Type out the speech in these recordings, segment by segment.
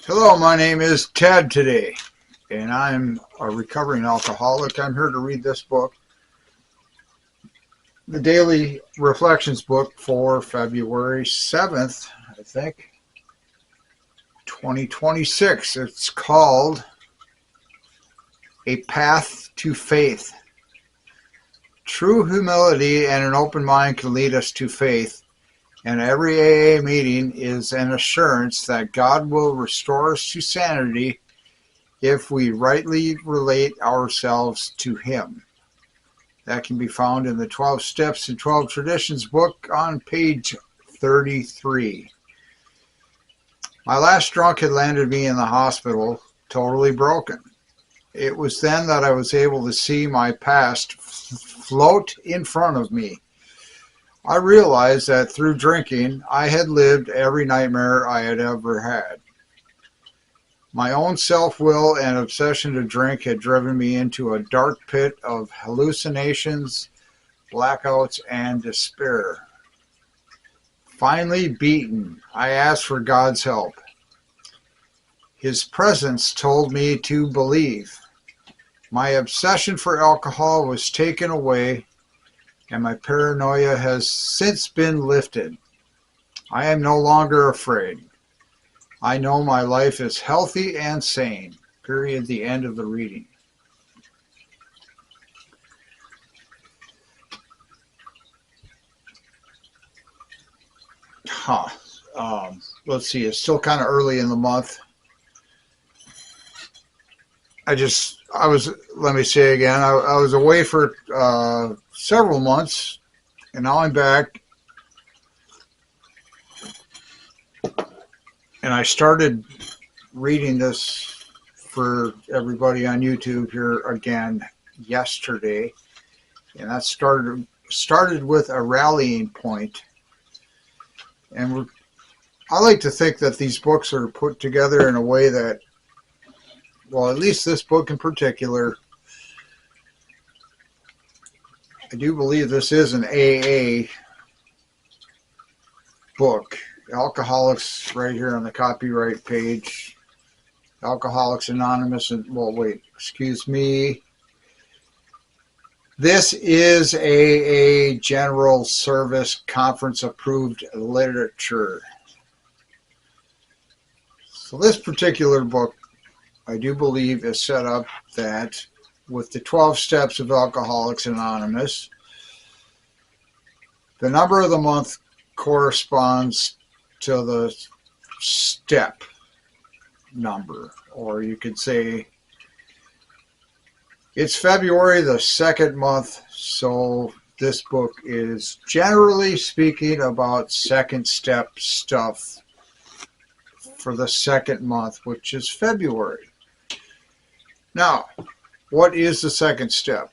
Hello, my name is Ted today, and I'm a recovering alcoholic. I'm here to read this book, the Daily Reflections book for February 7th, I think, 2026. It's called A Path to Faith. True humility and an open mind can lead us to faith, and every AA meeting is an assurance that God will restore us to sanity if we rightly relate ourselves to Him. That can be found in the 12 Steps and 12 Traditions book on page 33. My last drunk had landed me in the hospital, totally broken. It was then that I was able to see my past float in front of me. I realized that through drinking, I had lived every nightmare I had ever had. My own self-will and obsession to drink had driven me into a dark pit of hallucinations, blackouts, and despair. Finally beaten, I asked for God's help. His presence told me to believe. My obsession for alcohol was taken away, and my paranoia has since been lifted. I am no longer afraid. I know my life is healthy and sane. Period. The end of the reading. Huh. Let's see. It's still kind of early in the month. Let me say again, I was away for several months, and now I'm back. And I started reading this for everybody on YouTube here again yesterday, and that started with a rallying point. And I like to think that these books are put together in a way that, well, at least this book in particular, I do believe this is an AA book. Alcoholics, right here on the copyright page. Alcoholics Anonymous, and excuse me. This is AA General Service Conference approved literature. So this particular book, I do believe, is set up that with the 12 steps of Alcoholics Anonymous, the number of the month corresponds to the step number, or you could say it's February, the second month, so this book is generally speaking about second step stuff for the second month, which is February. Now, what is the second step?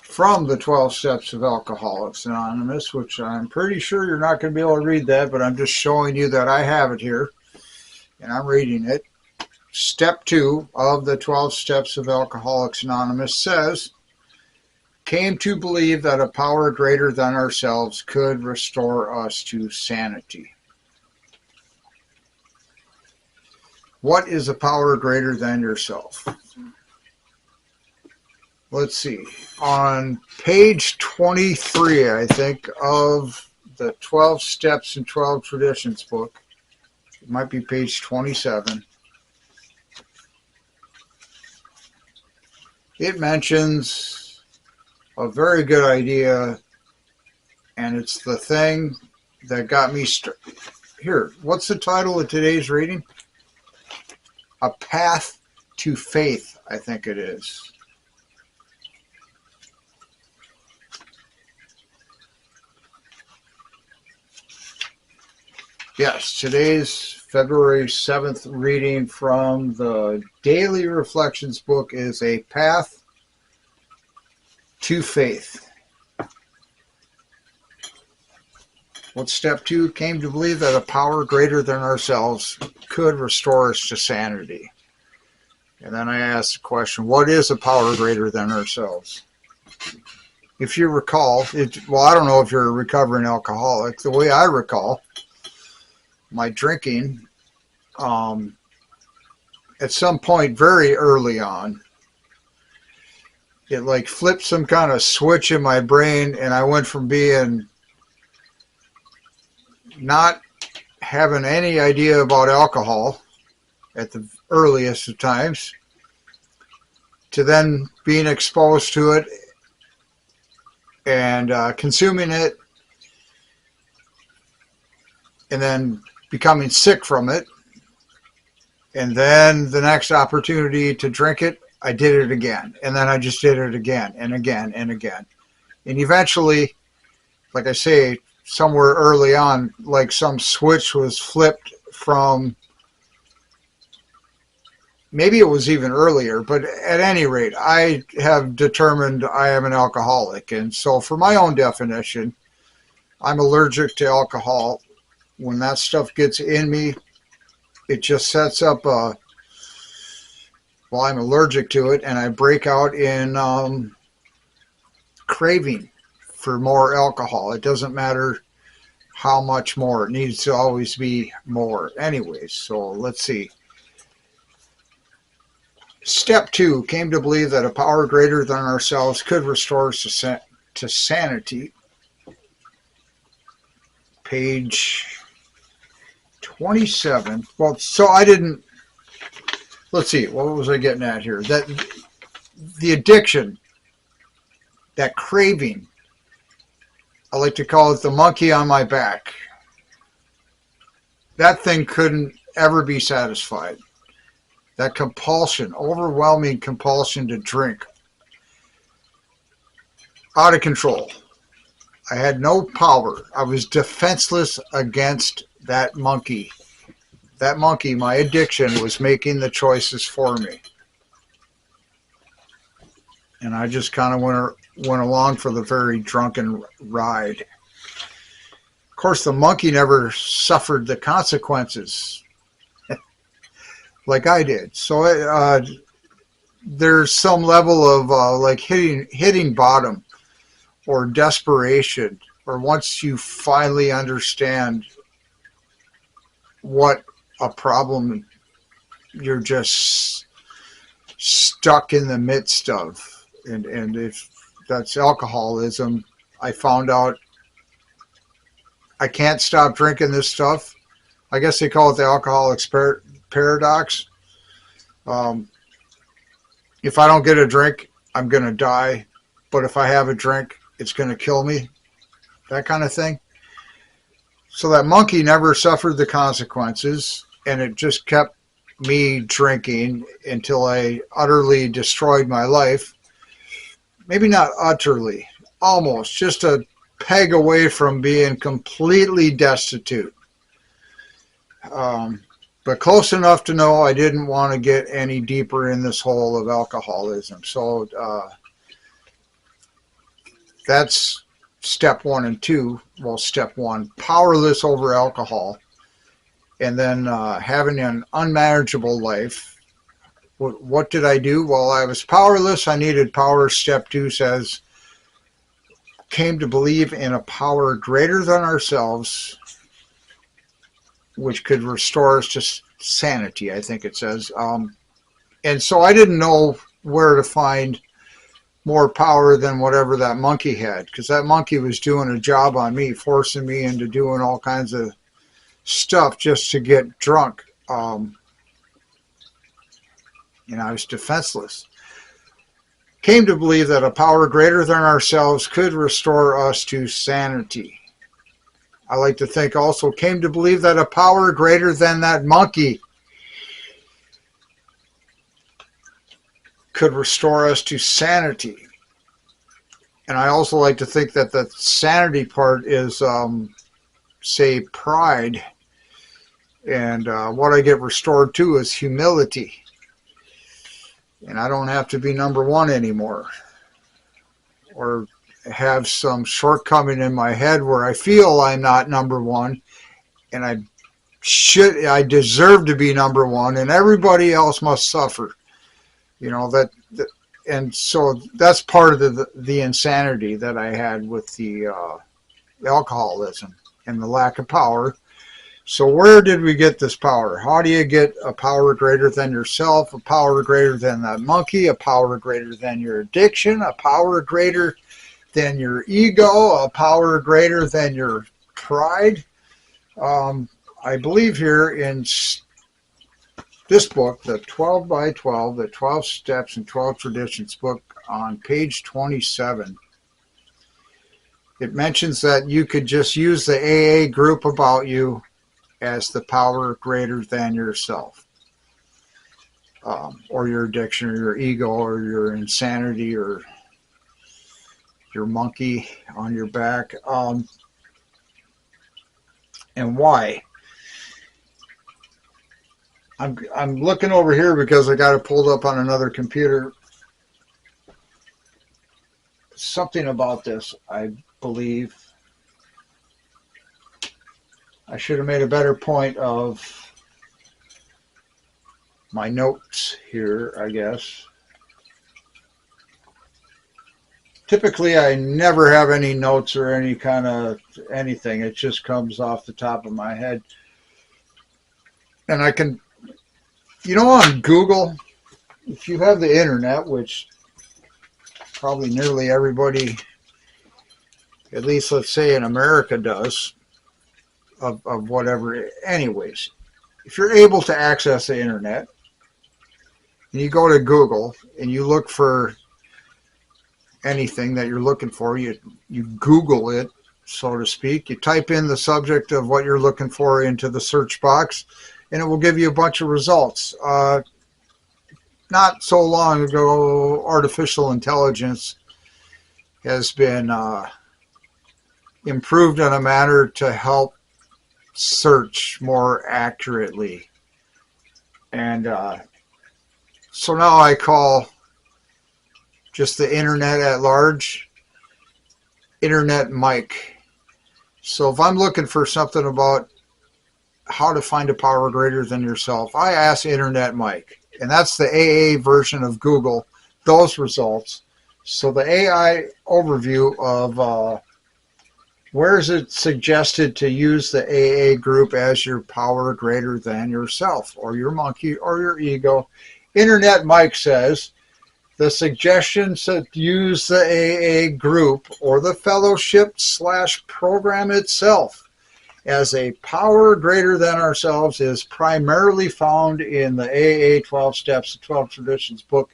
From the 12 Steps of Alcoholics Anonymous, which I'm pretty sure you're not going to be able to read that, but I'm just showing you that I have it here, and I'm reading it. Step 2 of the 12 Steps of Alcoholics Anonymous says, came to believe that a power greater than ourselves could restore us to sanity. What is a power greater than yourself? Let's see, on page 23, I think, of the 12 Steps and 12 Traditions book, it might be page 27, it mentions a very good idea, and it's the thing that got me here. What's the title of today's reading? A Path to Faith, I think it is. Yes, today's February 7th reading from the Daily Reflections book is A Path to Faith. What step 2? Came to believe that a power greater than ourselves could restore us to sanity. And then I asked the question, what is a power greater than ourselves? If you recall, I don't know if you're a recovering alcoholic. The way I recall, my drinking, at some point very early on, it like flipped some kind of switch in my brain, and I went from being not having any idea about alcohol at the earliest of times to then being exposed to it and consuming it, and then becoming sick from it. And then the next opportunity to drink it, I did it again. And then I just did it again and again and again. And eventually, like I say, somewhere early on, like some switch was flipped from, maybe it was even earlier, but at any rate, I have determined I am an alcoholic. And so for my own definition, I'm allergic to alcohol. When that stuff gets in me, it just sets up a, well, I'm allergic to it, and I break out in craving for more alcohol. It doesn't matter how much more. It needs to always be more. Anyways, so let's see. Step 2, came to believe that a power greater than ourselves could restore us to sanity. Page 27. Well, so I didn't, let's see, what was I getting at here? That the addiction, that craving, I like to call it the monkey on my back. That thing couldn't ever be satisfied. That compulsion, overwhelming compulsion to drink, out of control. I had no power. I was defenseless against that monkey. That monkey, my addiction, was making the choices for me. And I just kind of went along for the very drunken ride. Of course, the monkey never suffered the consequences like I did. So there's some level of like hitting bottom or desperation, or once you finally understand what a problem you're just stuck in the midst of. And if that's alcoholism, I found out I can't stop drinking this stuff. I guess they call it the alcoholic paradox. If I don't get a drink, I'm going to die. But if I have a drink, it's going to kill me. That kind of thing. So that monkey never suffered the consequences, and it just kept me drinking until I utterly destroyed my life. Maybe not utterly, almost, just a peg away from being completely destitute. But close enough to know I didn't want to get any deeper in this hole of alcoholism. So that's step 1 and 2. Well, step 1, powerless over alcohol. And then having an unmanageable life. What did I do? Well, I was powerless. I needed power. Step 2 says, came to believe in a power greater than ourselves, which could restore us to sanity, I think it says. And so I didn't know where to find more power than whatever that monkey had, because that monkey was doing a job on me, forcing me into doing all kinds of stuff just to get drunk. And I was defenseless. Came to believe that a power greater than ourselves could restore us to sanity. I like to think also came to believe that a power greater than that monkey could restore us to sanity. And I also like to think that the sanity part is, say, pride. And what I get restored to is humility. And I don't have to be number 1 anymore, or have some shortcoming in my head where I feel I'm not number 1 and I deserve to be number 1 and everybody else must suffer. You know, and so that's part of the insanity that I had with the alcoholism and the lack of power. So where did we get this power? How do you get a power greater than yourself, a power greater than that monkey, a power greater than your addiction, a power greater than your ego, a power greater than your pride? I believe here in this book, the 12 by 12, the 12 Steps and 12 Traditions book, on page 27, it mentions that you could just use the AA group about you as the power greater than yourself, or your addiction, or your ego, or your insanity, or your monkey on your back. And why? I'm looking over here because I got it pulled up on another computer. Something about this, I believe. I should have made a better point of my notes here, I guess. Typically, I never have any notes or any kind of anything. It just comes off the top of my head. And I can, on Google, if you have the internet, which probably nearly everybody, at least let's say in America, does, of whatever. Anyways, if you're able to access the internet, and you go to Google and you look for anything that you're looking for, you Google it, so to speak. You type in the subject of what you're looking for into the search box, and it will give you a bunch of results. Not so long ago, artificial intelligence has been improved in a manner to help search more accurately. And so now I call just the internet at large Internet Mike. So if I'm looking for something about how to find a power greater than yourself, I ask Internet Mike. And that's the AA version of Google, those results. So the AI overview of where is it suggested to use the AA group as your power greater than yourself, or your monkey, or your ego. Internet Mike says the suggestion to use the AA group or the fellowship/program itself as a power greater than ourselves is primarily found in the AA 12 Steps and 12 Traditions book,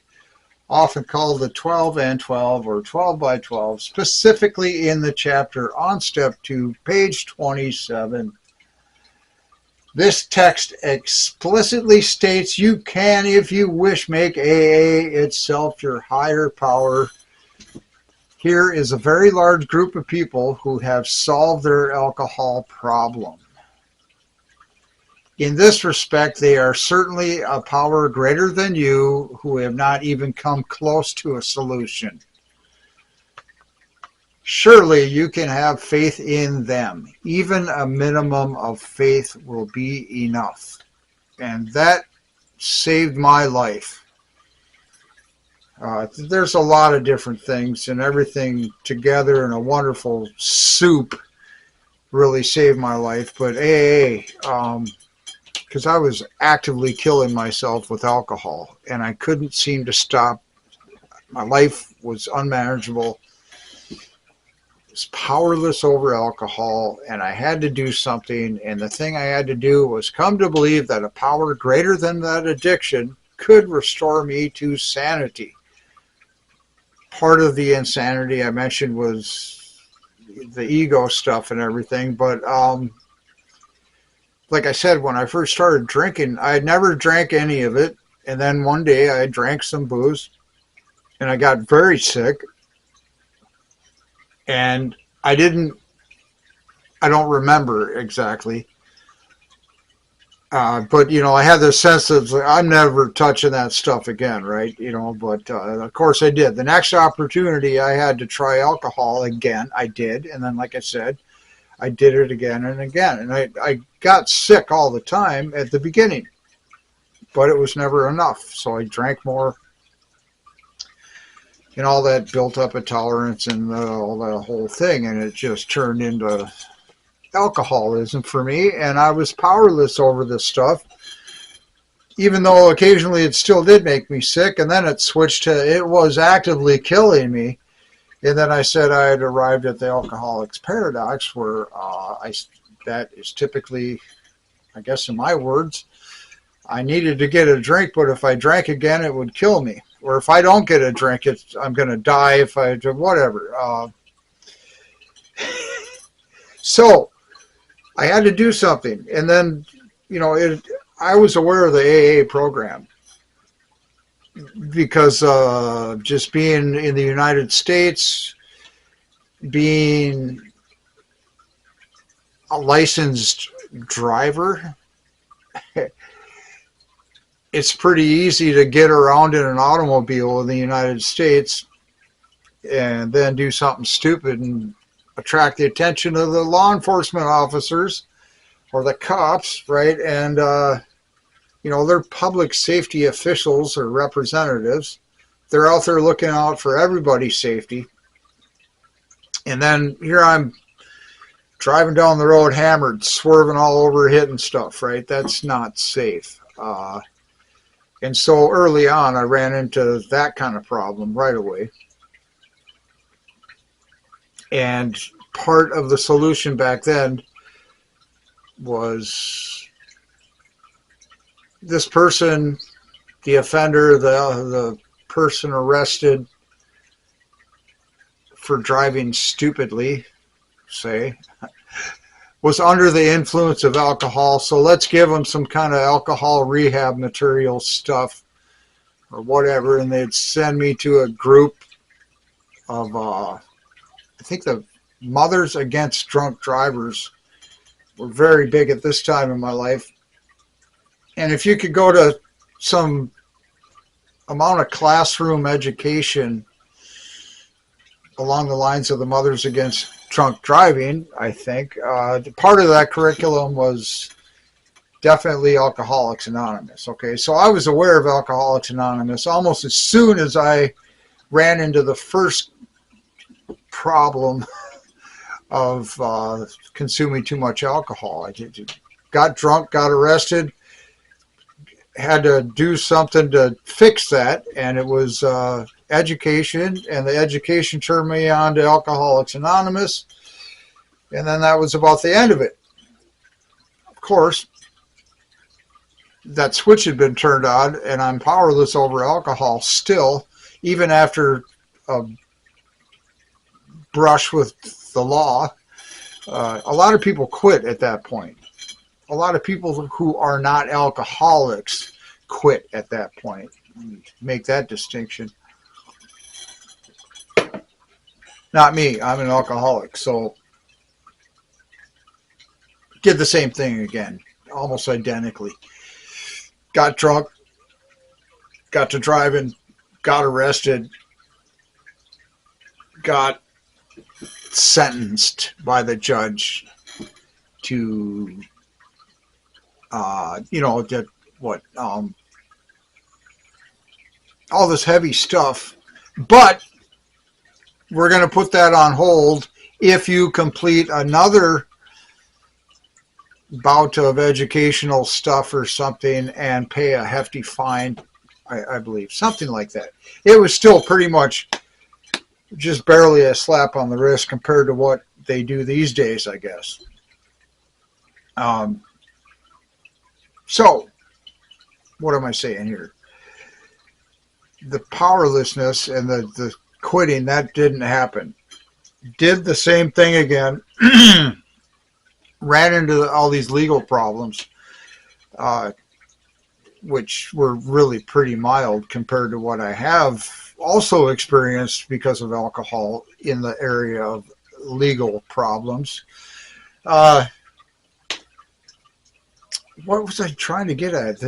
often called the 12 and 12 or 12 by 12, specifically in the chapter on Step 2, page 27. This text explicitly states you can, if you wish, make AA itself your higher power. Here is a very large group of people who have solved their alcohol problem. In this respect, they are certainly a power greater than you who have not even come close to a solution. Surely you can have faith in them. Even a minimum of faith will be enough. And that saved my life. There's a lot of different things, and everything together in a wonderful soup really saved my life. But AA, because I was actively killing myself with alcohol, and I couldn't seem to stop. My life was unmanageable. I was powerless over alcohol, and I had to do something, and the thing I had to do was come to believe that a power greater than that addiction could restore me to sanity. Part of the insanity I mentioned was the ego stuff and everything, but like I said, when I first started drinking, I had never drank any of it, and then one day I drank some booze, and I got very sick, and I don't remember exactly, but I had this sense of I'm never touching that stuff again, right? But of course I did. The next opportunity I had to try alcohol again, I did, and then, like I said, I did it again and again, and I got sick all the time at the beginning, but it was never enough, so I drank more, and all that built up a tolerance and all that whole thing, and it just turned into alcoholism for me, and I was powerless over this stuff, even though occasionally it still did make me sick, and then it switched to it was actively killing me. And then I said I had arrived at the alcoholic's paradox, where that is typically, I guess in my words, I needed to get a drink, but if I drank again, it would kill me. Or if I don't get a drink, I'm going to die if I do whatever. So I had to do something. And then, I was aware of the AA program because just being in the United States, being a licensed driver, it's pretty easy to get around in an automobile in the United States and then do something stupid and attract the attention of the law enforcement officers or the cops, right? And, they're public safety officials or representatives. They're out there looking out for everybody's safety. And then here I'm driving down the road hammered, swerving all over, hitting stuff, right? That's not safe. And so early on, I ran into that kind of problem right away. And part of the solution back then was this person, the offender, the person arrested for driving stupidly, say, was under the influence of alcohol. So let's give them some kind of alcohol rehab material stuff or whatever. And they'd send me to a group of, I think the Mothers Against Drunk Drivers were very big at this time in my life. And if you could go to some amount of classroom education along the lines of the Mothers Against Drunk Driving, I think, part of that curriculum was definitely Alcoholics Anonymous. Okay, so I was aware of Alcoholics Anonymous almost as soon as I ran into the first problem of consuming too much alcohol. I got drunk, got arrested, had to do something to fix that, and it was education, and the education turned me on to Alcoholics Anonymous, and then that was about the end of it. Of course, that switch had been turned on, and I'm powerless over alcohol still, even after a brush with the law. A lot of people quit at that point. A lot of people who are not alcoholics quit at that point. Make that distinction. Not me. I'm an alcoholic, so did the same thing again, almost identically. Got drunk, got to driving, got arrested, got sentenced by the judge to, all this heavy stuff, but we're going to put that on hold if you complete another bout of educational stuff or something and pay a hefty fine, I believe, something like that. It was still pretty much just barely a slap on the wrist compared to what they do these days, I guess. So, what am I saying here? The powerlessness and the quitting, that didn't happen. Did the same thing again. Ran into all these legal problems, which were really pretty mild compared to what I have also experienced because of alcohol in the area of legal problems. What was I trying to get at?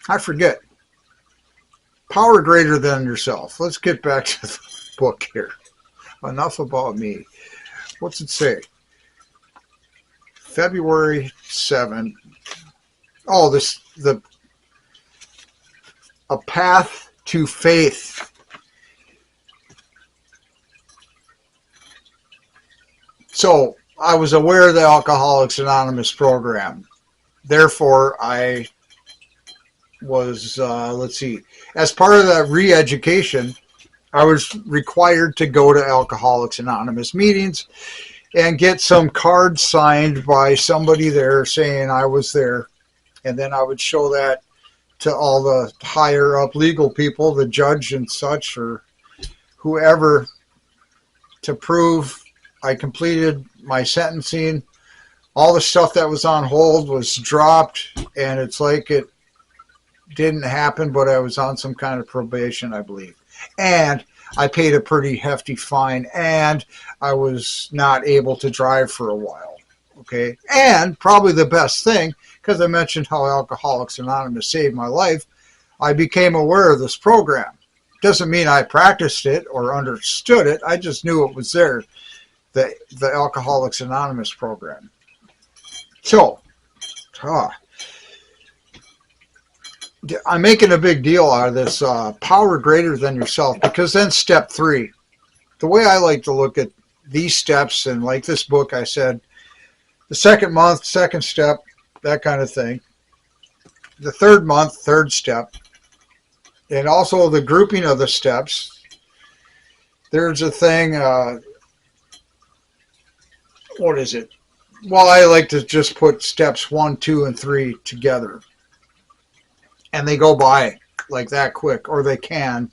I forget. Power greater than yourself. Let's get back to the book here. Enough about me. What's it say? February 7. Oh, A Path to Faith. So I was aware of the Alcoholics Anonymous program. Therefore, I was, as part of that re-education, I was required to go to Alcoholics Anonymous meetings and get some cards signed by somebody there saying I was there. And then I would show that to all the higher up legal people, the judge and such, or whoever, to prove I completed my sentencing. All the stuff that was on hold was dropped, and it's like it didn't happen, but I was on some kind of probation, I believe. And I paid a pretty hefty fine, and I was not able to drive for a while. Okay. And probably the best thing, because I mentioned how Alcoholics Anonymous saved my life, I became aware of this program. Doesn't mean I practiced it or understood it. I just knew it was there, the Alcoholics Anonymous program. So, I'm making a big deal out of this power greater than yourself, because then step 3, the way I like to look at these steps, and like this book, I said, the second month, second step, that kind of thing. The third month, third step. And also the grouping of the steps. There's a thing, what is it? Well, I like to just put steps 1, 2, and 3 together. And they go by like that quick, or they can.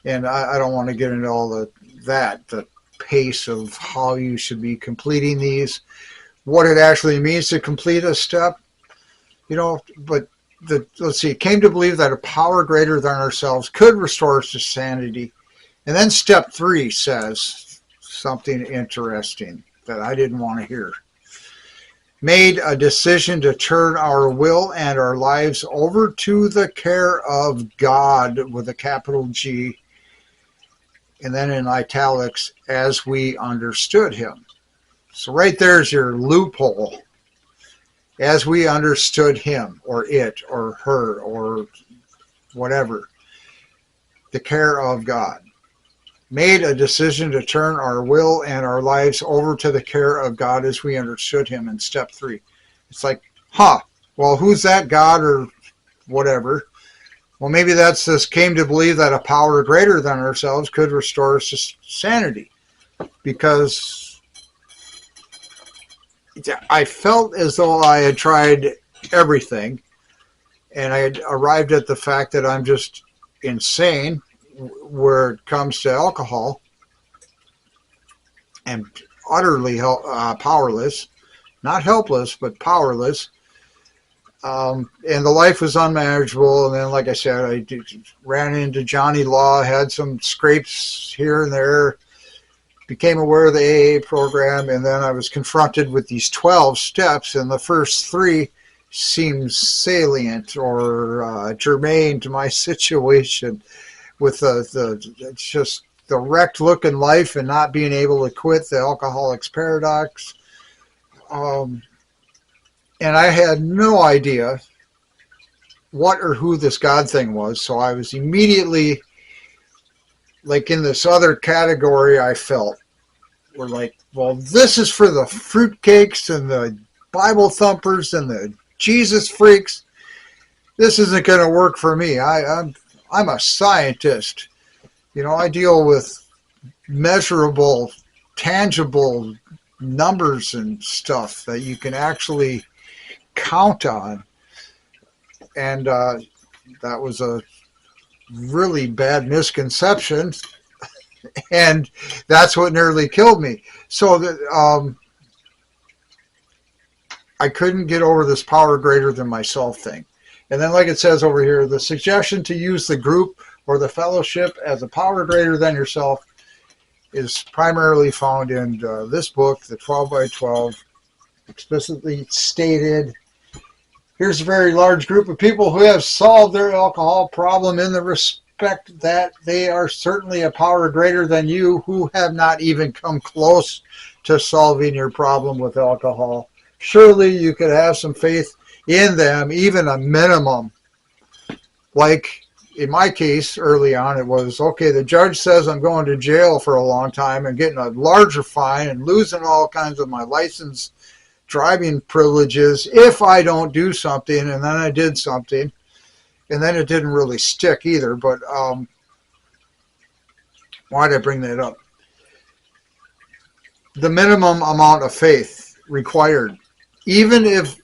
And I don't want to get into all the pace of how you should be completing these, what it actually means to complete a step, but let's see, came to believe that a power greater than ourselves could restore us to sanity. And then step 3 says something interesting that I didn't want to hear. Made a decision to turn our will and our lives over to the care of God, with a capital G, and then in italics, as we understood him. So right there's your loophole. As we understood him, or it, or her, or whatever. The care of God. Made a decision to turn our will and our lives over to the care of God as we understood him in step 3. It's like, well, who's that God or whatever? Well, maybe that's this came to believe that a power greater than ourselves could restore us to sanity. Because I felt as though I had tried everything, and I had arrived at the fact that I'm just insane where it comes to alcohol, and utterly powerless, not helpless, but powerless. And the life was unmanageable. And then, like I said, I ran into Johnny Law, had some scrapes here and there, became aware of the AA program, and then I was confronted with these 12 steps, and the first 3 seemed salient or germane to my situation, with just the wrecked look in life and not being able to quit, the alcoholic's paradox. And I had no idea what or who this God thing was, so I was immediately, like in this other category I felt, were like, well, this is for the fruitcakes and the Bible thumpers and the Jesus freaks. This isn't going to work for me. I'm a scientist. I deal with measurable, tangible numbers and stuff that you can actually count on. And that was a really bad misconception. And that's what nearly killed me. So that I couldn't get over this power greater than myself thing. And then, like it says over here, the suggestion to use the group or the fellowship as a power greater than yourself is primarily found in this book, the 12 by 12, explicitly stated. Here's a very large group of people who have solved their alcohol problem in the respect that they are certainly a power greater than you, who have not even come close to solving your problem with alcohol. Surely you could have some faith in them, even a minimum, like in my case, early on, it was, okay, the judge says I'm going to jail for a long time and getting a larger fine and losing all kinds of my license driving privileges if I don't do something. And then I did something. And then it didn't really stick either. But why did I bring that up? The minimum amount of faith required. Even if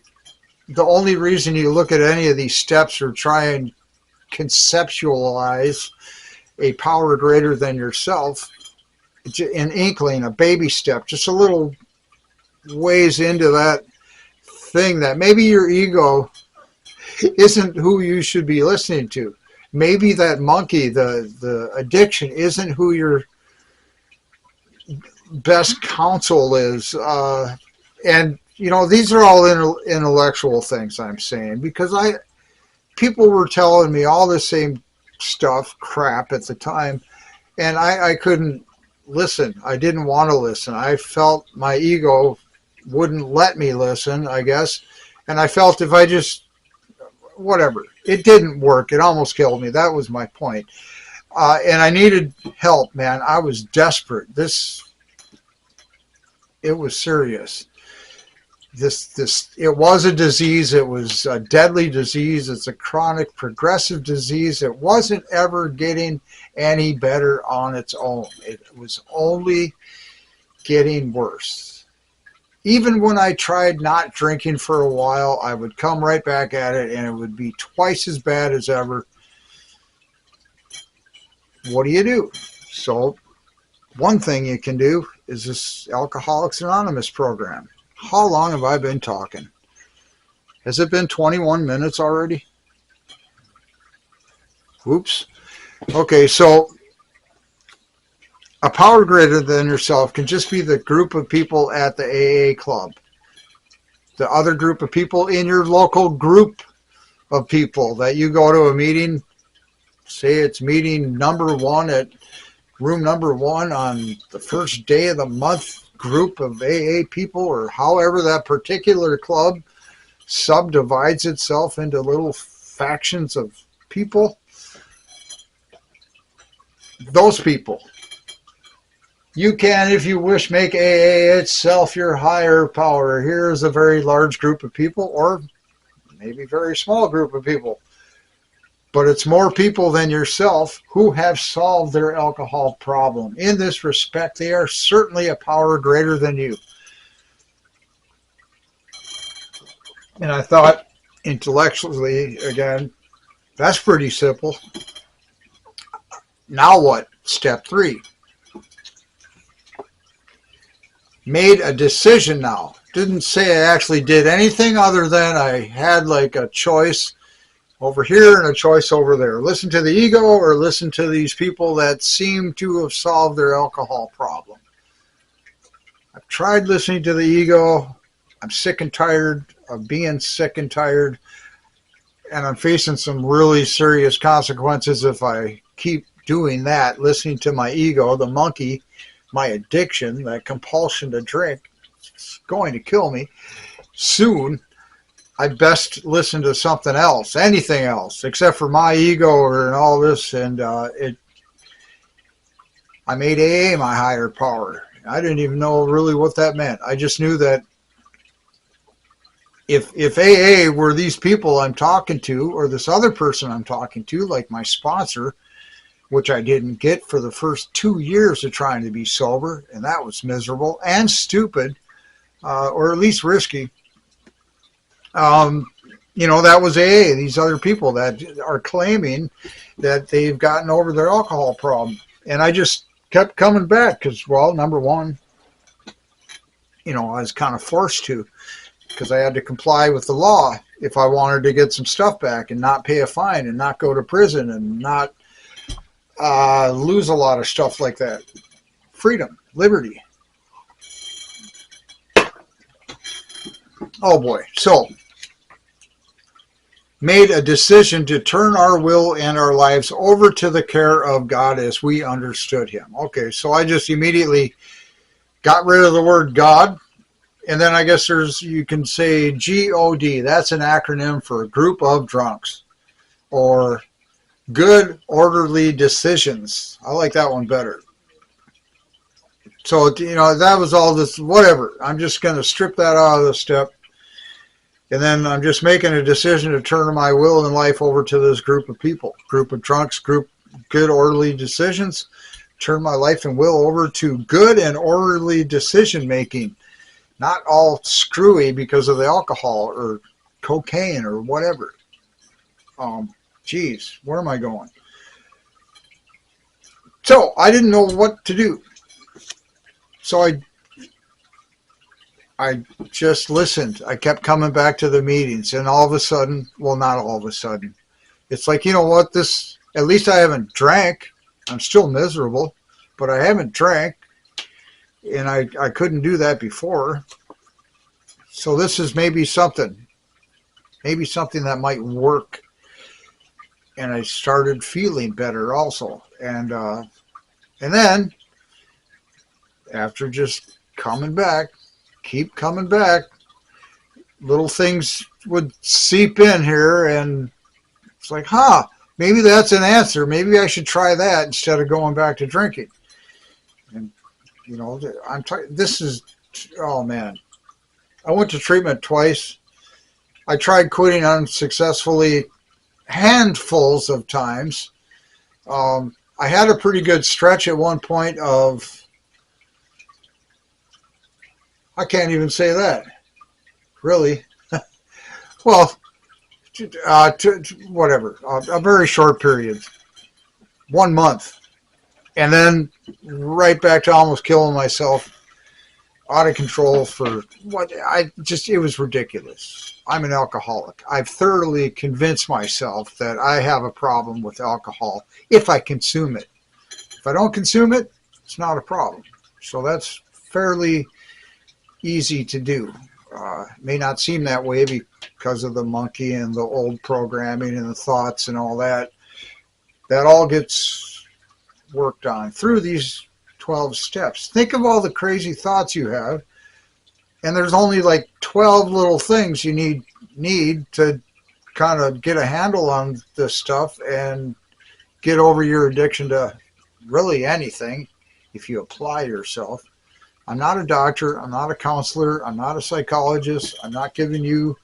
the only reason you look at any of these steps or try and conceptualize a power greater than yourself, an inkling, a baby step, just a little ways into that thing that maybe your ego isn't who you should be listening to. Maybe that monkey, the addiction, isn't who your best counsel is. And, you know, these are all intellectual things I'm saying, because people were telling me all the same stuff, crap at the time, and I couldn't listen. I didn't want to listen. I felt my ego wouldn't let me listen, I guess, and I felt if I just, whatever, it didn't work. It almost killed me. That was my point. And I needed help, man. I was desperate. It was serious. It was a disease. It was a deadly disease. It's a chronic progressive disease. It wasn't ever getting any better on its own. It was only getting worse. Even when I tried not drinking for a while, I would come right back at it and it would be twice as bad as ever. What do you do? So one thing you can do is this Alcoholics Anonymous program. How long have I been talking? Has it been 21 minutes already? Oops. Okay, so a power greater than yourself can just be the group of people at the AA club. The other group of people in your local group of people that you go to a meeting, say it's meeting number 1 at room number 1 on the first day of the month, group of AA people, or however that particular club subdivides itself into little factions of people. Those people. You can, if you wish, make AA itself your higher power. Here's a very large group of people, or maybe very small group of people. But it's more people than yourself who have solved their alcohol problem. In this respect, they are certainly a power greater than you. And I thought, intellectually, again, that's pretty simple. Now what? Step 3. Made a decision now. Didn't say I actually did anything other than I had like a choice over here and a choice over there. Listen to the ego or listen to these people that seem to have solved their alcohol problem. I've tried listening to the ego. I'm sick and tired of being sick and tired. And I'm facing some really serious consequences if I keep doing that, listening to my ego, the monkey, my addiction, that compulsion to drink. It's going to kill me soon. I'd best listen to something else, anything else, except for my ego and all this. And I made AA my higher power. I didn't even know really what that meant. I just knew that if AA were these people I'm talking to, or this other person I'm talking to, like my sponsor, which I didn't get for the first 2 years of trying to be sober, and that was miserable and stupid, or at least risky. You know, that was AA, these other people that are claiming that they've gotten over their alcohol problem. And I just kept coming back because, well, number 1, you know, I was kind of forced to, because I had to comply with the law if I wanted to get some stuff back and not pay a fine and not go to prison and not lose a lot of stuff like that. Freedom, liberty. Oh boy. So, made a decision to turn our will and our lives over to the care of God as we understood him. Okay, so I just immediately got rid of the word God, and then I guess you can say GOD. That's an acronym for a group of drunks, or good, orderly decisions. I like that one better. So, that was all this, whatever. I'm just going to strip that out of the step. And then I'm just making a decision to turn my will and life over to this group of people, group of drunks, good, orderly decisions. Turn my life and will over to good and orderly decision making, not all screwy because of the alcohol or cocaine or whatever. Geez, where am I going? So I didn't know what to do. So I just listened. I kept coming back to the meetings, and all of a sudden, well, not all of a sudden, it's like, you know what, at least I haven't drank. I'm still miserable, but I haven't drank, and I couldn't do that before. So this is maybe something that might work. And I started feeling better also. And then after just keep coming back, little things would seep in here, and it's like, maybe that's an answer. Maybe I should try that instead of going back to drinking. And this is, oh man, I went to treatment twice. I tried quitting unsuccessfully handfuls of times. I had a pretty good stretch at one point of, I can't even say that, really. Well, whatever, a very short period, 1 month, and then right back to almost killing myself, out of control for what it was ridiculous. I'm an alcoholic. I've thoroughly convinced myself that I have a problem with alcohol if I consume it. If I don't consume it, it's not a problem. So that's fairly easy to do. May not seem that way because of the monkey and the old programming and the thoughts and all that. That all gets worked on through these 12 steps. Think of all the crazy thoughts you have, and there's only like 12 little things you need to kind of get a handle on this stuff and get over your addiction to really anything if you apply yourself. I'm not a doctor. I'm not a counselor. I'm not a psychologist. I'm not giving you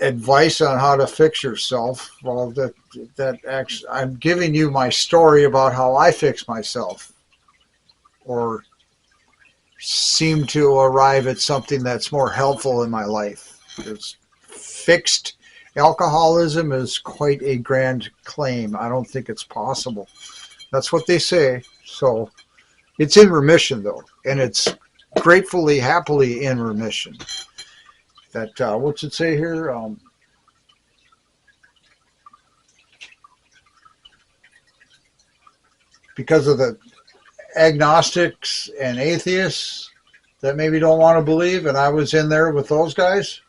advice on how to fix yourself. Well, that actually, I'm giving you my story about how I fix myself, or seem to arrive at something that's more helpful in my life. It's fixed alcoholism is quite a grand claim. I don't think it's possible. That's what they say. So it's in remission though, and it's gratefully, happily in remission. That what's it say here? Because of the agnostics and atheists that maybe don't want to believe, and I was in there with those guys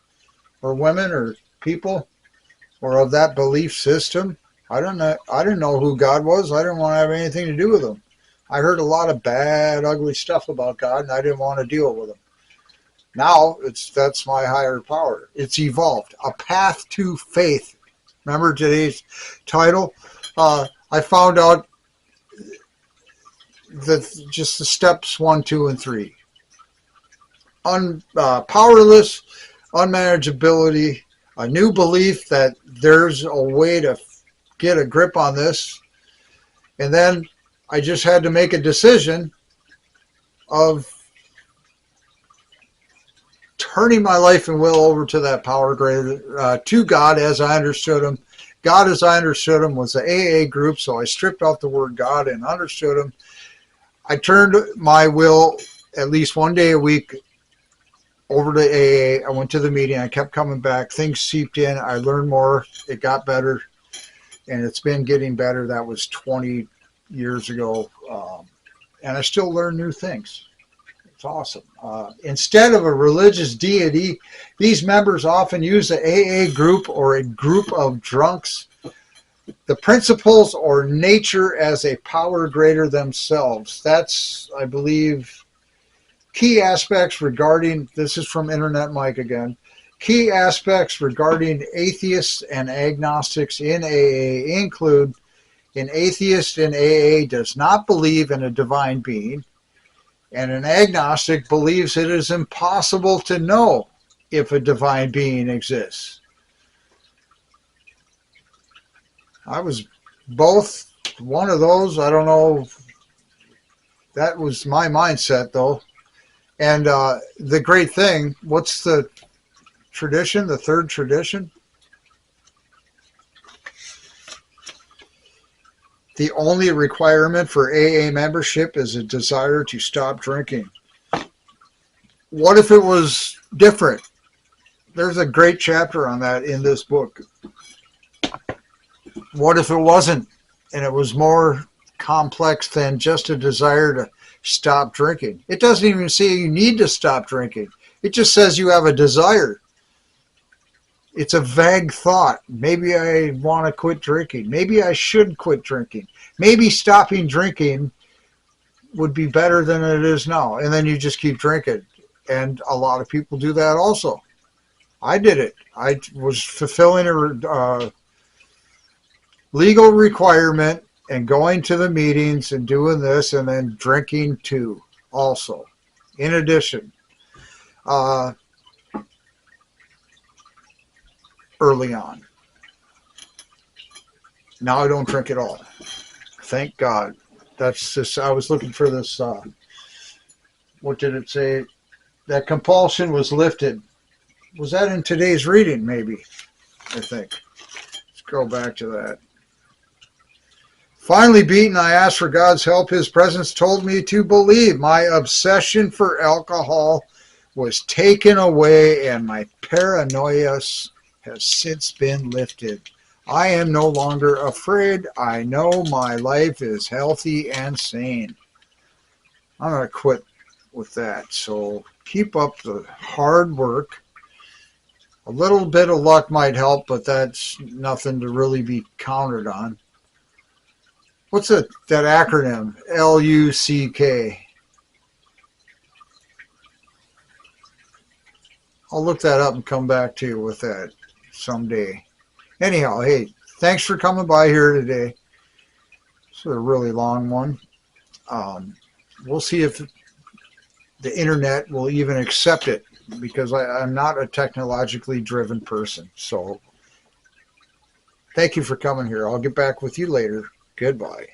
or women or people or of that belief system. I didn't know who God was. I didn't want to have anything to do with him. I heard a lot of bad, ugly stuff about God, and I didn't want to deal with him. Now that's my higher power. It's evolved. A path to faith. Remember today's title? I found out that just the steps 1, 2, and 3. Powerless, unmanageability, a new belief that there's a way to get a grip on this, and then I just had to make a decision of turning my life and will over to that power greater, to God as I understood him. God as I understood him was the AA group, so I stripped out the word God and understood him. I turned my will at least one day a week over to AA. I went to the meeting. I kept coming back. Things seeped in. I learned more. It got better, and it's been getting better. That was 20 years ago, and I still learn new things. It's awesome. Instead of a religious deity, these members often use the AA group or a group of drunks, the principles or nature as a power greater themselves. That's, I believe, key aspects regarding, this is from Internet Mike again, Key aspects regarding atheists and agnostics in AA include: an atheist in AA does not believe in a divine being, and an agnostic believes it is impossible to know if a divine being exists. I was both one of those. I don't know. That was my mindset, though. And the great thing, what's the tradition, the third tradition? The only requirement for AA membership is a desire to stop drinking. What if it was different? There's a great chapter on that in this book. What if it wasn't, and it was more complex than just a desire to stop drinking? It doesn't even say you need to stop drinking. It just says you have a desire. It's a vague thought. Maybe I want to quit drinking. Maybe I should quit drinking. Maybe stopping drinking would be better than it is now. And then you just keep drinking. And a lot of people do that also. I did it. I was fulfilling a legal requirement and going to the meetings and doing this and then drinking too also. In addition, early on. Now I don't drink at all. Thank God. That's just, I was looking for this, what did it say? That compulsion was lifted. Was that in today's reading, maybe? I think. Let's go back to that. Finally beaten, I asked for God's help. His presence told me to believe. My obsession for alcohol was taken away, and my paranoia has since been lifted. I am no longer afraid. I know my life is healthy and sane. I'm going to quit with that. So keep up the hard work. A little bit of luck might help, but that's nothing to really be counted on. What's that acronym? LUCK. I'll look that up and come back to you with that someday. Anyhow, hey, thanks for coming by here today. It's a really long one. We'll see if the internet will even accept it, because I'm not a technologically driven person. So thank you for coming here. I'll get back with you later. Goodbye.